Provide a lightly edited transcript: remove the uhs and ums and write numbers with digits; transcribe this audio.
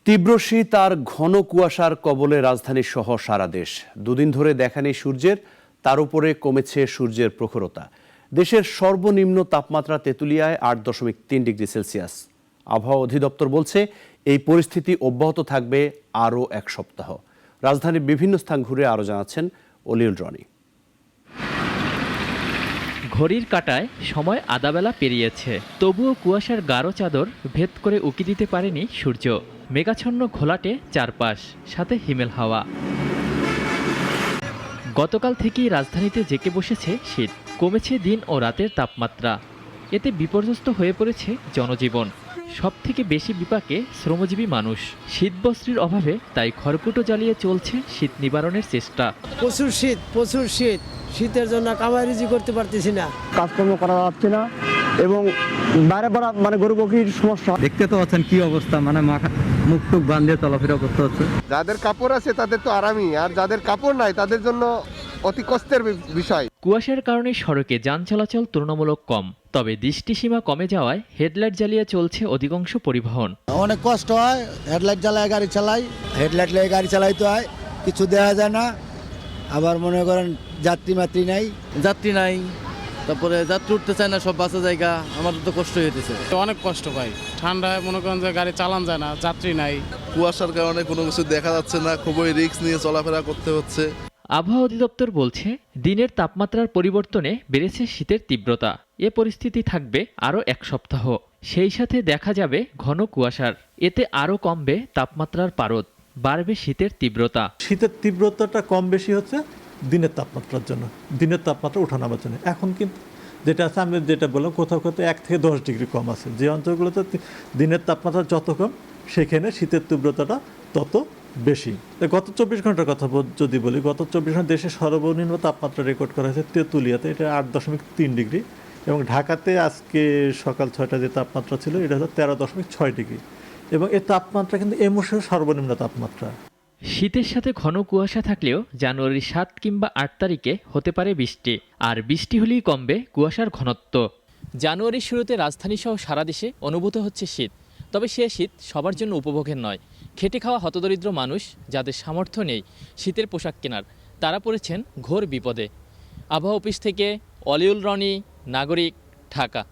তীব্র শীত আর ঘন কুয়াশার কবলে রাজধানী সহ সারা দেশ। দুদিন ধরে দেখা নেই সূর্যের, তার উপরে কমেছে সূর্যের প্রখরতা। দেশের সর্বনিম্ন তাপমাত্রা তেঁতুলিয়ায় 8.3 ডিগ্রি সেলসিয়াস। আবহাওয়া অধিদপ্তর বলছে এই পরিস্থিতি অব্যাহত থাকবে আরও এক সপ্তাহ। রাজধানীর বিভিন্ন স্থান ঘুরে আরও জানাচ্ছেন অলিউল রনি। ঘড়ির কাঁটায় সময় আদাবেলা পেরিয়েছে, তবুও কুয়াশার গাঢ় চাদর ভেদ করে উকি দিতে পারেনি সূর্য। মেঘাচ্ছন্ন ঘোলাটে চারপাশ, সাথে হিমেল হাওয়া। গতকাল থেকেই রাজধানীতে জেঁকে বসেছে শীত। কমেছে দিন ও রাতের তাপমাত্রা, এতে বিপর্যস্ত হয়ে পড়েছে জনজীবন। সবথেকে বেশি বিপাকে শ্রমজীবী মানুষ। শীতবস্ত্রের অভাবে তাই খড়কুটো জ্বালিয়ে চলছে শীত নিবারণের চেষ্টা। প্রচুর শীত, শীতের জন্য কামারিজি করতে পারতেছি না, কাজকর্ম করা যাচ্ছে না এবং বাইরে বেড়া গরু বকির সমস্যা। দেখতে তো আছেন কি অবস্থা, মুখ টুক বাঁধিয়ে চলাফেরা করতে হচ্ছে। যাদের কাপড় আছে তাদের তো আরামই, আর যাদের কাপড় নাই তাদের জন্য অতি কষ্টের বিষয়। কুয়াশার কারণে সড়কে যান চলাচল তুলনামূলক কম, তবে দৃষ্টিসীমা কমে যাওয়ায় হেডলাইট জ্বালিয়ে চলছে অধিকাংশ পরিবহন। অনেক কষ্ট হয়, হেডলাইট জ্বালায় গাড়ি চালাই, হেডলাইট লাগিয়ে গাড়ি চালাইতে হয়, কিছু দেখা যায় না। আবার মনে করেন যাত্রী নাই, তারপরে যাত্রী উঠতে চায় না, সব বাসে জায়গা। আমাদের তো কষ্ট হইতেছে, অনেক কষ্ট পাই। ঠান্ডায় মনে করেন যে গাড়ি চালান যায় না, যাত্রী নাই। কুয়াশার কারণে কোনো কিছু দেখা যাচ্ছে না, খুবই রিস্ক নিয়ে চলাফেরা করতে হচ্ছে। আবহাওয়া অধিদপ্তর বলছে দিনের তাপমাত্রার পরিবর্তনে বেড়েছে শীতের তীব্রতা। এ পরিস্থিতি থাকবে আরও এক সপ্তাহ। সেই সাথে দেখা যাবে ঘন কুয়াশার, এতে আরও কমবে তাপমাত্রার পারদ, বাড়বে শীতের তীব্রতা। শীতের তীব্রতাটা কম বেশি হচ্ছে দিনের তাপমাত্রার জন্য, দিনের তাপমাত্রা ওঠানামার জন্য। এখন কিন্তু যেটা আছে, আমি যেটা বললাম, কোথাও কোথাও 1 থেকে 10 ডিগ্রি কম আছে। যে অঞ্চলগুলোতে দিনের তাপমাত্রা যত কম, সেখানে শীতের তীব্রতাটা তত বেশি। গত 24 ঘন্টার কথা যদি বলি, গত 24 ঘন্টা দেশে সর্বনিম্ন তাপমাত্রা রেকর্ড করা হয়েছে তেঁতুলিয়াতে, এটা 8.3 ডিগ্রি, এবং ঢাকাতে আজকে সকাল 6টায় যে তাপমাত্রা ছিল এটা হলো 13.6 ডিগ্রি, এবং এই তাপমাত্রা কিন্তু এই মুহূর্তে সর্বনিম্ন তাপমাত্রা। শীতের সাথে ঘন কুয়াশা থাকলেও জানুয়ারির 7 কিংবা 8 তারিখে হতে পারে বৃষ্টি, আর বৃষ্টি হলেই কমবে কুয়াশার ঘনত্ব। জানুয়ারির শুরুতে রাজধানীসহ সারা দেশে অনুভূত হচ্ছে শীত, তবে সে শীত সবার জন্য উপভোগের নয়। খেটে খাওয়া হতদরিদ্র মানুষ, যাদের সামর্থ্য নেই শীতের পোশাক কেনার, তারা পড়েছেন ঘোর বিপদে। আবহাওয়া অফিস থেকে অলিউল রনি, নাগরিক, ঢাকা।